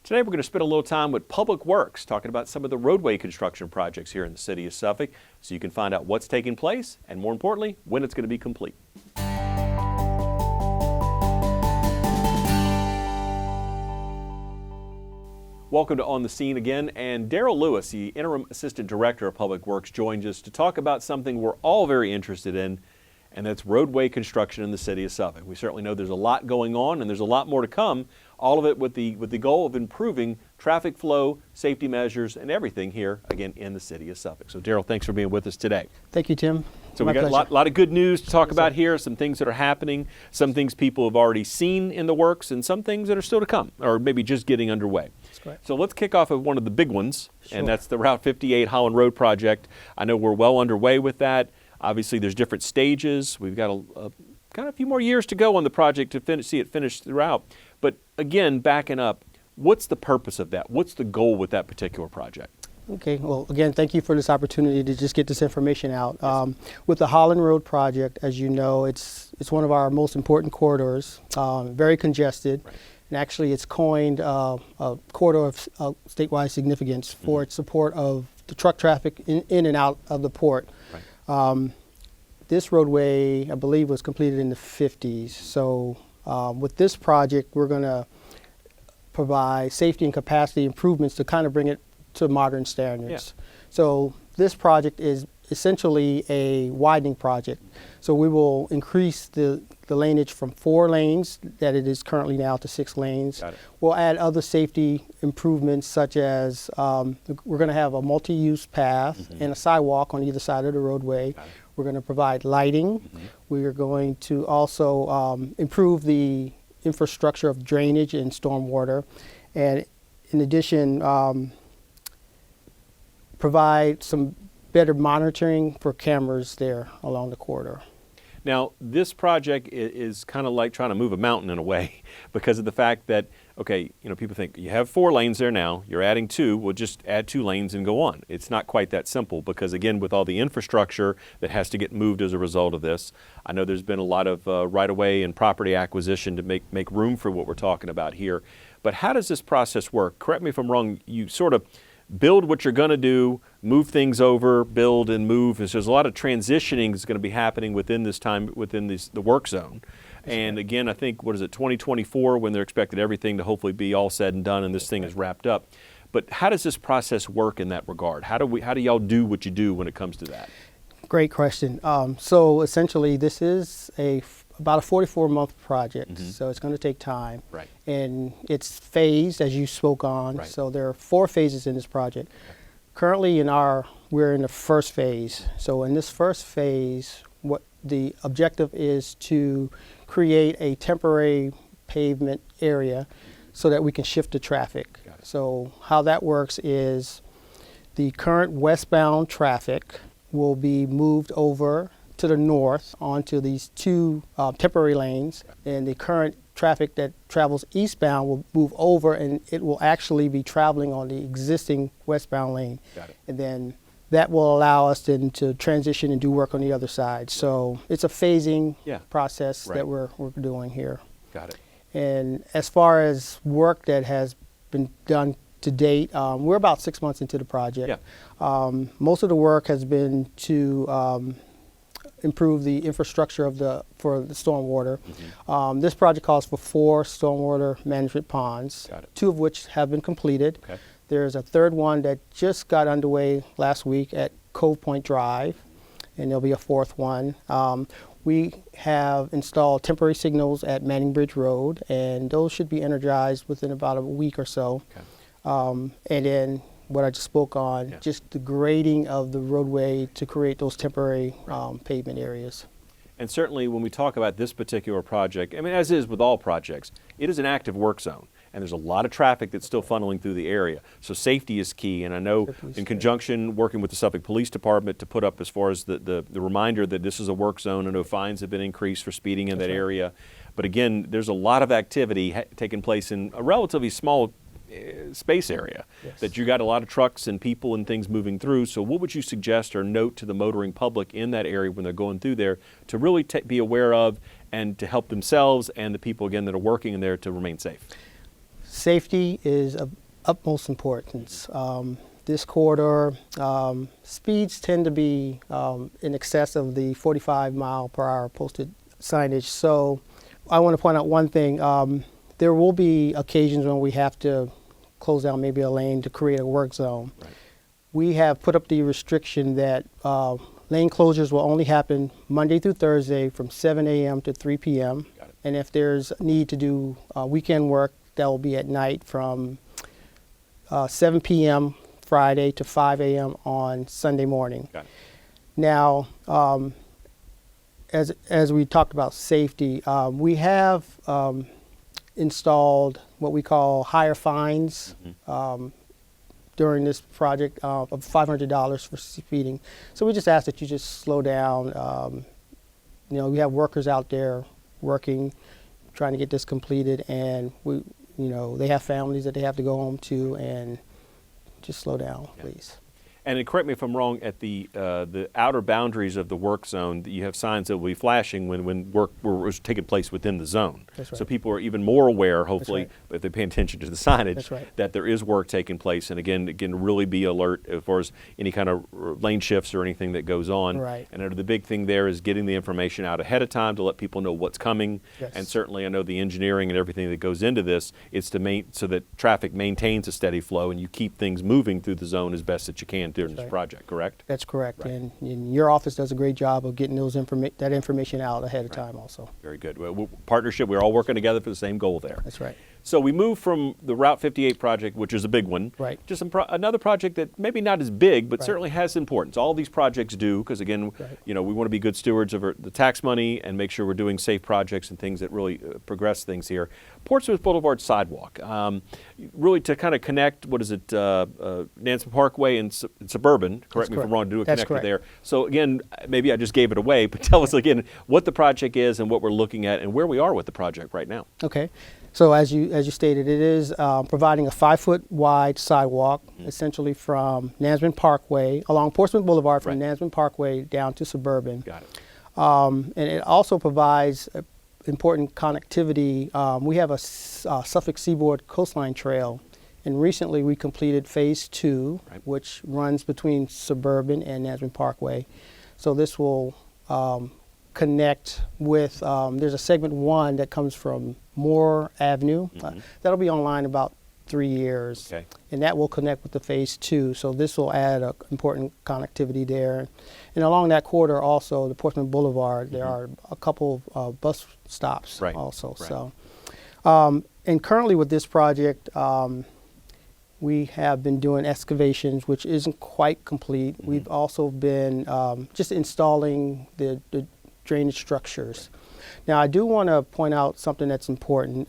Today we're going to spend a little time with Public Works talking about some of the roadway construction projects here in the city of Suffolk so you can find out what's taking place and, more importantly, when it's going to be complete. Welcome to On the Scene again, and Daryl Lewis, the Interim Assistant Director of Public Works, joins us to talk about something we're all very interested in, and that's roadway construction in the city of Suffolk. We certainly know there's a lot going on and there's a lot more to come, all of it with the goal of improving traffic flow, safety measures, and everything here, again, in the city of Suffolk. So Daryl, thanks for being with us today. Thank you, Tim. So we got a lot of good news to talk about here, some things that are happening, some things people have already seen in the works, and some things that are still to come, or maybe just getting underway. That's correct. So let's kick off with one of the big ones, Sure. and that's the Route 58 Holland Road project. I know we're well underway with that. Obviously, there's different stages. We've got a few more years to go on the project to see it finished throughout. But again, backing up, what's the purpose of that? What's the goal with that particular project? Okay, well, again, thank you for this opportunity to just get this information out. With the Holland Road project, as you know, it's one of our most important corridors, very congested. Right. And actually, it's coined a corridor of statewide significance for its support of the truck traffic in and out of the port. Right. This roadway, I believe, was completed in the 50s. So with this project, we're going to provide safety and capacity improvements to kind of bring it to modern standards. Yeah. So this project is essentially a widening project. So we will increase the laneage from 4 lanes that it is currently now to 6 lanes. Got it. We'll add other safety improvements such as we're going to have a multi-use path and a sidewalk on either side of the roadway. We're going to provide lighting. We are going to also improve the infrastructure of drainage and stormwater. And in addition, provide some better monitoring for cameras there along the corridor. Now, this project is kind of like trying to move a mountain in a way because of the fact that, okay, people think you have 4 lanes there now, you're adding 2, we'll just add 2 lanes and go on. It's not quite that simple because, again, with all the infrastructure that has to get moved as a result of this, I know there's been a lot of right-of-way and property acquisition to make room for what we're talking about here. But how does this process work? Correct me if I'm wrong, you sort of build what you're going to do, move things over, build and move. And so there's a lot of transitioning that's going to be happening within this time, within the work zone. And again, I think, 2024 when they're expected everything to hopefully be all said and done and this thing is wrapped up. But how does this process work in that regard? How do y'all do what you do when it comes to that? Great question. So essentially this is about a 44-month project, so it's going to take time. Right. And it's phased, as you spoke on. Right. So there are 4 phases in this project. Okay. Currently, we're in the first phase. So in this first phase, what the objective is to create a temporary pavement area so that we can shift the traffic. So how that works is the current westbound traffic will be moved over to the north onto these 2 temporary lanes, and the current traffic that travels eastbound will move over and it will actually be traveling on the existing westbound lane. Got it. And then that will allow us then to transition and do work on the other side. So it's a phasing process that we're doing here. Got it. And as far as work that has been done to date, we're about 6 months into the project. Yeah. Most of the work has been to improve the infrastructure for the stormwater. This project calls for 4 stormwater management ponds, 2 of which have been completed. Okay. There's a 3rd one that just got underway last week at Cove Point Drive, and there'll be a 4th one. We have installed temporary signals at Manning Bridge Road, and those should be energized within about a week or so. Okay. And then what I just spoke on, just the grading of the roadway to create those temporary pavement areas. And certainly when we talk about this particular project, I mean, as is with all projects, it is an active work zone. And there's a lot of traffic that's still funneling through the area. So safety is key. And I know in conjunction working with the Suffolk Police Department to put up as far as the reminder that this is a work zone. I know fines have been increased for speeding in that area. But again, there's a lot of activity taking place in a relatively small space area that you got a lot of trucks and people and things moving through. So what would you suggest or note to the motoring public in that area when they're going through there to really be aware of and to help themselves and the people, again, that are working in there to remain safe? Safety is of utmost importance. This corridor, speeds tend to be in excess of the 45-mile-per-hour posted signage. So I want to point out one thing. There will be occasions when we have to close down maybe a lane to create a work zone. Right. We have put up the restriction that lane closures will only happen Monday through Thursday from 7 a.m. to 3 p.m. And if there's need to do weekend work, that will be at night from 7 p.m. Friday to 5 a.m. on Sunday morning. Got it. Now, as we talked about safety, we have installed what we call higher fines during this project of $500 for speeding. So we just ask that you just slow down. You know, we have workers out there working, trying to get this completed, and they have families that they have to go home to, and just slow down, please. And correct me if I'm wrong, at the outer boundaries of the work zone, you have signs that will be flashing when work was taking place within the zone. That's right. So people are even more aware, hopefully, right. if they pay attention to the signage, That's right. that there is work taking place. And again, really be alert as far as any kind of lane shifts or anything that goes on. Right. And the big thing there is getting the information out ahead of time to let people know what's coming. Yes. And certainly, I know the engineering and everything that goes into this is so that traffic maintains a steady flow and you keep things moving through the zone as best that you can during this project. Correct? That's correct. Right. And your office does a great job of getting that information out ahead of time also. Very good. Partnership, we're all working together for the same goal there. That's right. So we move from the Route 58 project, which is a big one, right. to another project that maybe not as big, but certainly has importance. All these projects do, because again, we want to be good stewards of the tax money and make sure we're doing safe projects and things that really progress things here. Portsmouth Boulevard Sidewalk, really to kind of connect, Nansemond Parkway and Suburban, correct me if I'm wrong, to do a connector there. So again, maybe I just gave it away, but tell us again what the project is and what we're looking at and where we are with the project right now. Okay. So as you stated, it is providing a 5-foot wide sidewalk, essentially from Nansemond Parkway, along Portsmouth Boulevard from Nansemond Parkway down to Suburban. Got it. And it also provides important connectivity. We have a Suffolk Seaboard Coastline Trail, and recently we completed Phase 2, which runs between Suburban and Nansemond Parkway. So this will connect with, there's a segment 1 that comes from Moore Avenue. That'll be online about 3 years. Okay. And that will connect with the Phase 2. So this will add important connectivity there. And along that corridor also, the Portsmouth Boulevard, there are a couple of bus stops also. So, and currently with this project, we have been doing excavations, which isn't quite complete. We've also been just installing the drainage structures. Now, I do want to point out something that's important.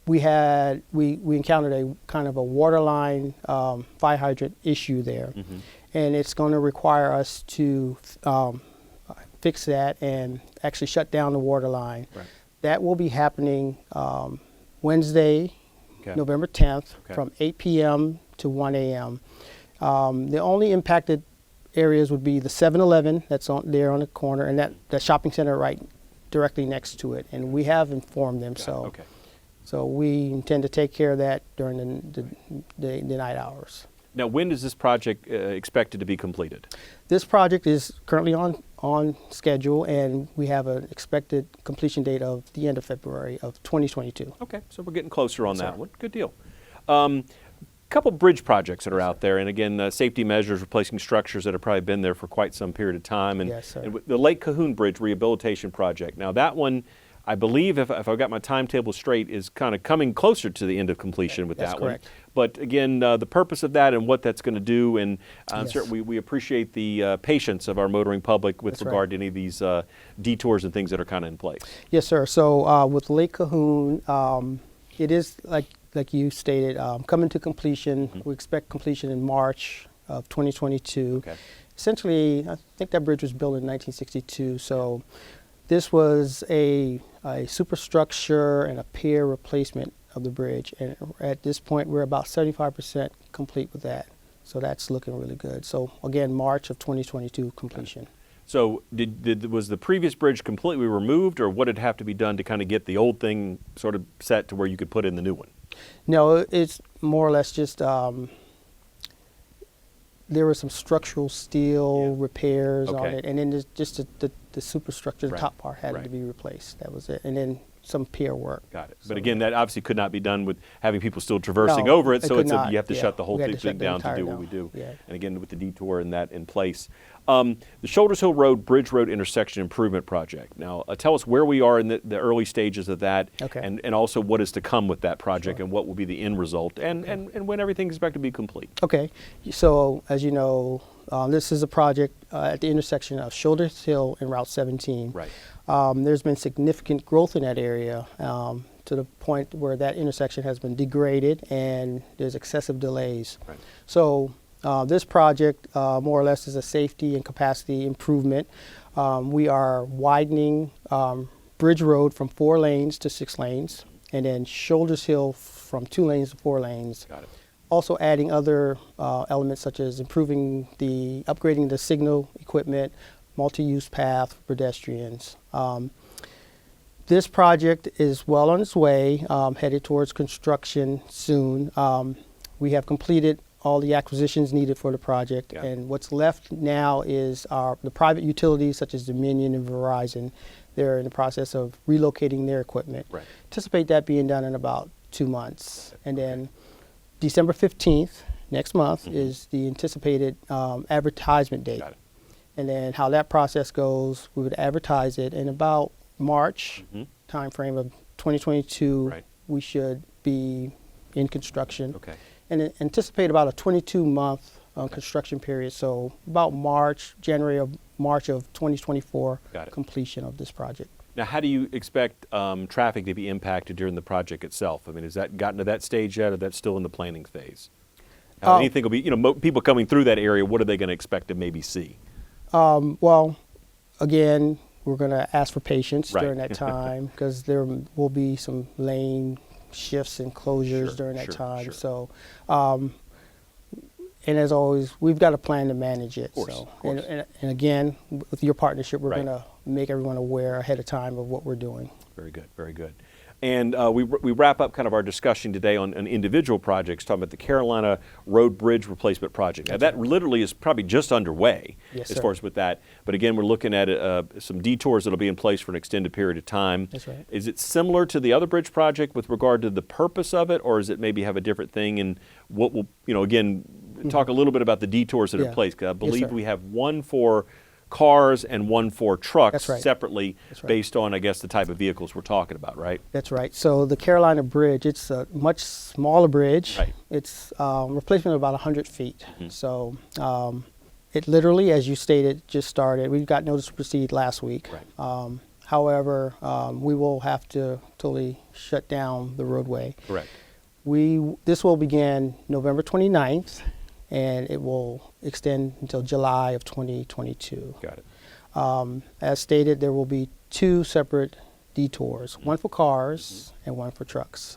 We encountered a kind of a waterline fire hydrant issue there, and it's going to require us to fix that and actually shut down the water line. That will be happening Wednesday, November 10th, from 8 p.m. to 1 a.m. The only impacted areas would be the 7-Eleven that's there on the corner, and that shopping center right directly next to it. And we have informed them, so we intend to take care of that during the night hours. Now, when is this project expected to be completed? This project is currently on schedule, and we have an expected completion date of the end of February of 2022. Okay, so we're getting closer on that one. Good deal. Couple bridge projects that are out there, and again, safety measures, replacing structures that have probably been there for quite some period of time, and, and the Lake Cahoon Bridge Rehabilitation Project. Now that one, I believe, if I've got my timetable straight, is kind of coming closer to the end of completion with that one. But again, the purpose of that and what that's going to do, and certainly we appreciate the patience of our motoring public with regard to any of these detours and things that are kind of in place. Yes, sir. So with Lake Cahoon, it is like you stated, coming to completion. We expect completion in March of 2022. Essentially, I think that bridge was built in 1962. So this was a superstructure and a pier replacement of the bridge. And at this point, we're about 75% complete with that. So that's looking really good. So again, March of 2022 completion. So was the previous bridge completely removed, or what had have to be done to kind of get the old thing sort of set to where you could put in the new one? No, it's more or less just there were some structural steel repairs on it, and then just the superstructure, the top part had to be replaced. That was it, and then some pier work. Got it. So, but again, that obviously could not be done with having people still traversing over it, so you have to shut the whole thing down to do what we do. Yeah. And again, with the detour and that in place. The Shoulders Hill Road Bridge Road Intersection Improvement Project. Now, tell us where we are in the early stages of that, and also what is to come with that project, and what will be the end result, and when everything is expected to be complete. Okay. So, as you know, this is a project at the intersection of Shoulders Hill and Route 17. Right. There's been significant growth in that area to the point where that intersection has been degraded and there's excessive delays. Right. So this project more or less is a safety and capacity improvement. We are widening Bridge Road from 4 lanes to 6 lanes, and then Shoulders Hill from 2 lanes to 4 lanes. Got it. Also adding other elements such as upgrading the signal equipment, multi-use path for pedestrians. This project is well on its way, headed towards construction soon. We have completed all the acquisitions needed for the project, and what's left now is the private utilities such as Dominion and Verizon. They're in the process of relocating their equipment. Right. Anticipate that being done in about 2 months. And then December 15th, next month, is the anticipated advertisement date. Got it. And then how that process goes, we would advertise it in about March timeframe of 2022. We should be in construction. Okay. And anticipate about a 22-month construction period. So about January of March of 2024 completion of this project. Now, how do you expect traffic to be impacted during the project itself? I mean, has that gotten to that stage yet, or that's still in the planning phase? Anything will be, people coming through that area, what are they going to expect to maybe see? Well, again, we're going to ask for patience during that time because there will be some lane shifts and closures during that time. So, and as always, we've got a plan to manage it. Of course. And again, with your partnership, we're going to make everyone aware ahead of time of what we're doing. Very good, very good. And we wrap up kind of our discussion today on individual projects, talking about the Carolina Road Bridge Replacement Project. Now, that literally is probably just underway as far as with that. But again, we're looking at some detours that will be in place for an extended period of time. That's right. Is it similar to the other bridge project with regard to the purpose of it, or does it maybe have a different thing? And what will, again, talk a little bit about the detours that are in place, because I believe we have one for cars and one for trucks separately based on, I guess, the type of vehicles we're talking about, right? That's right. So the Carolina Bridge, it's a much smaller bridge. Right. It's replacement of about 100 feet. So it literally, as you stated, just started. We got notice to proceed last week. Right. However, we will have to totally shut down the roadway. Correct. This will begin November 29th. And it will extend until July of 2022. Got it. As stated, there will be 2 separate detours, one for cars and one for trucks.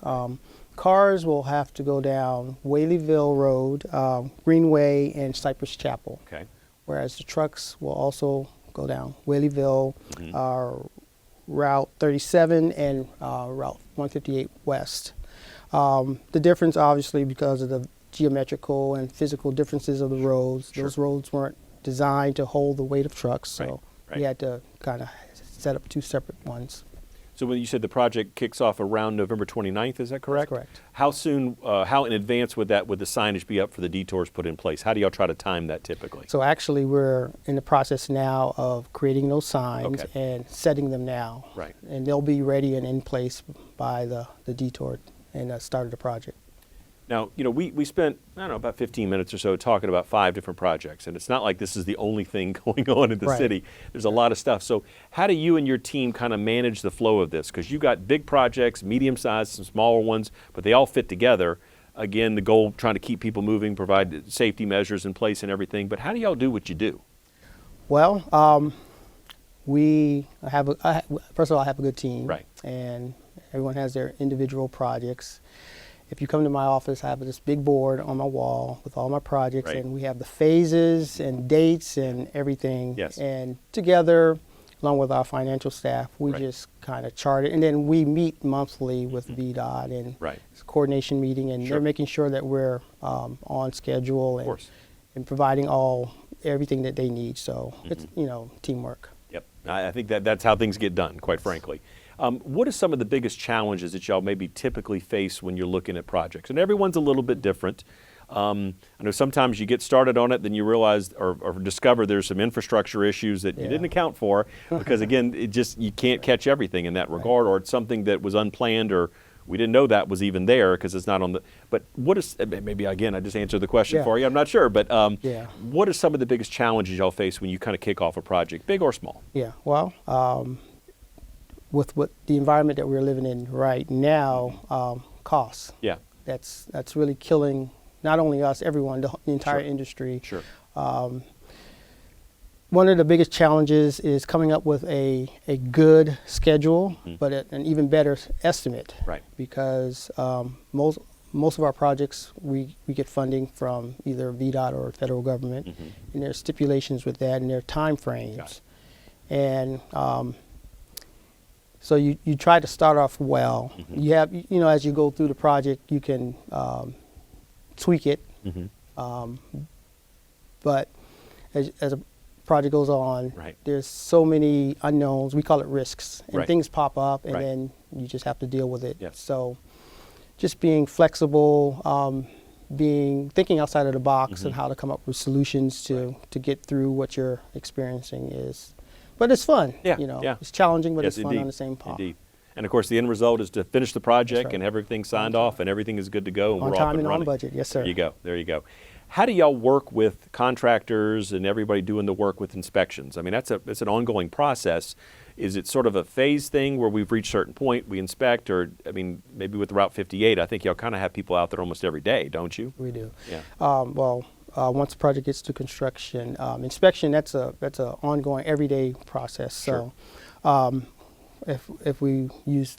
Cars will have to go down Whaleyville Road, Greenway, and Cypress Chapel. Okay. Whereas the trucks will also go down Whaleyville, Route 37, and Route 158 West. The difference, obviously, because of the geometrical and physical differences of the roads. Those roads weren't designed to hold the weight of trucks, so we had to kind of set up 2 separate ones. So when you said the project kicks off around November 29th, is that correct? That's correct. How soon, how in advance would the signage be up for the detours put in place? How do y'all try to time that typically? So actually we're in the process now of creating those signs and setting them now. Right. And they'll be ready and in place by the detour and the start of the project. Now, we spent, I don't know, about 15 minutes or so talking about 5 different projects, and it's not like this is the only thing going on in the city. There's a lot of stuff. So how do you and your team kind of manage the flow of this? Because you've got big projects, medium-sized, some smaller ones, but they all fit together. Again, the goal, trying to keep people moving, provide safety measures in place and everything. But how do y'all do what you do? Well, first of all, I have a good team. Right. And everyone has their individual projects. if you come to my office, I have this big board on my wall with all my projects, Right. and we have the phases and dates and everything. Yes. And together, along with our financial staff, we Right. just kind of chart it. And then we meet monthly with VDOT, and Right. it's a coordination meeting, and Sure. they're making sure that we're on schedule Of course. and providing everything that they need. So it's, teamwork. Yep. I think that's how things get done, quite frankly. What are some of the biggest challenges that y'all maybe typically face when you're looking at projects? And everyone's a little bit different. I know sometimes you get started on it, then you realize or discover there's some infrastructure issues that you didn't account for because, again, you can't catch everything in that regard, or it's something that was unplanned or we didn't know that was even there because it's not on the. But what is, maybe again, I just answered the question for you, I'm not sure, but what are some of the biggest challenges y'all face when you kind of kick off a project, big or small? Yeah, well, with the environment that we're living in right now, costs. Yeah. That's really killing not only us, everyone, the entire industry. Sure. One of the biggest challenges is coming up with a good schedule, but an even better estimate. Right. Because most of our projects, we get funding from either VDOT or federal government, and there's stipulations with that, and there are time frames. And so you try to start off well. You have, as you go through the project, you can tweak it. But as a project goes on, there's so many unknowns. We call it risks, and things pop up, and then you just have to deal with it. So just being flexible, thinking outside of the box and how to come up with solutions to get through what you're experiencing is. But it's fun. It's challenging, but it's fun on the same part. Indeed. And of course, the end result is to finish the project and everything's signed off and everything is good to go and on we're time off and and running. on budget. Yes, sir. There you go. How do y'all work with contractors and everybody doing the work with inspections? I mean, it's an ongoing process. Is it sort of a phase thing where we've reached a certain point, we inspect, or, I mean, maybe with Route 58, I think y'all kind of have people out there almost every day, don't you? We do. Yeah. Once the project gets to construction, inspection, that's a ongoing, everyday process. Sure. So if we use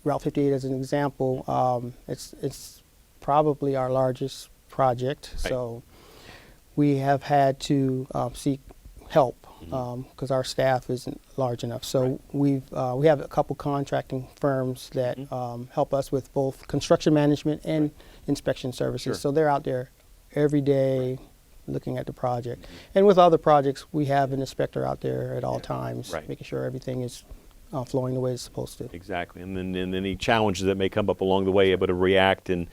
Route 58 as an example, it's probably our largest project. So we have had to seek help because our staff isn't large enough. So we have a couple contracting firms that help us with both construction management and inspection services. Sure. So they're out there every day looking at the project. And with other projects, we have an inspector out there at all times, making sure everything is flowing the way it's supposed to. Exactly. And then any challenges that may come up along the way, able to react and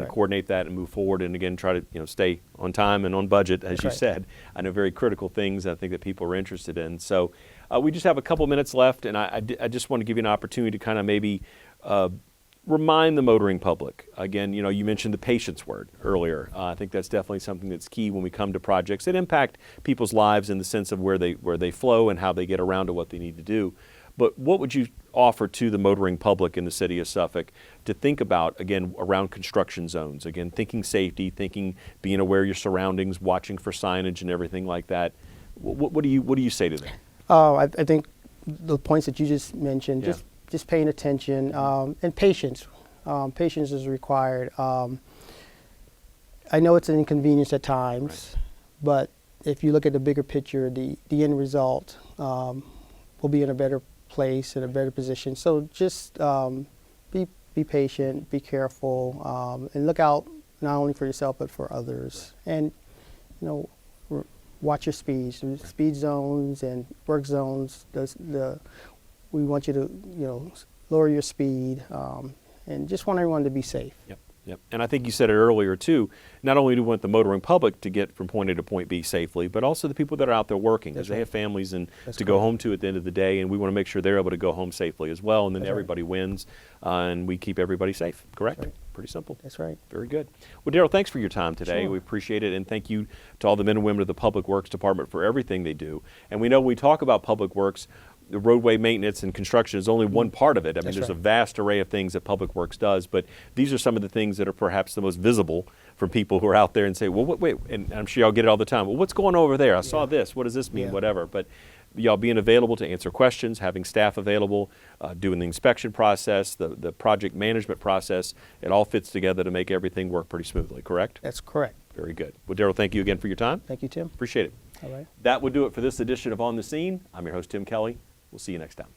coordinate that and move forward, and again try to stay on time and on budget, as you said. I know very critical things I think that people are interested in. So we just have a couple minutes left, and I just want to give you an opportunity to kind of maybe remind the motoring public. Again, you mentioned the patience word earlier. I think that's definitely something that's key when we come to projects that impact people's lives in the sense of where they flow and how they get around to what they need to do. But what would you offer to the motoring public in the city of Suffolk to think about, again, around construction zones? Again, thinking safety, thinking being aware of your surroundings, watching for signage and everything like that. What do you say to them? I think the points that you just mentioned, just paying attention and patience. Patience is required. I know it's an inconvenience at times, but if you look at the bigger picture, the end result will be in a better place, in a better position. So just be patient, be careful, and look out not only for yourself but for others. And watch your speeds. Speed zones and work zones. We want you to lower your speed, and just want everyone to be safe. Yep. And I think you said it earlier too. Not only do we want the motoring public to get from point A to point B safely, but also the people that are out there working, because they have families and to go home to at the end of the day, and we want to make sure they're able to go home safely as well, and then everybody wins, and we keep everybody safe. Correct? Pretty simple. That's right. Very good. Well, Daryl, thanks for your time today. Sure. We appreciate it, and thank you to all the men and women of the Public Works Department for everything they do. And we know when we talk about public works, the roadway maintenance and construction is only one part of it. I mean, there's a vast array of things that Public Works does, but these are some of the things that are perhaps the most visible for people who are out there and say, well, wait, and I'm sure y'all get it all the time. Well, what's going on over there? I saw this. What does this mean? Whatever. But y'all being available to answer questions, having staff available, doing the inspection process, the project management process, it all fits together to make everything work pretty smoothly, correct? That's correct. Very good. Well, Daryl, thank you again for your time. Thank you, Tim. Appreciate it. All right. That would do it for this edition of On the Scene. I'm your host, Tim Kelly. We'll see you next time.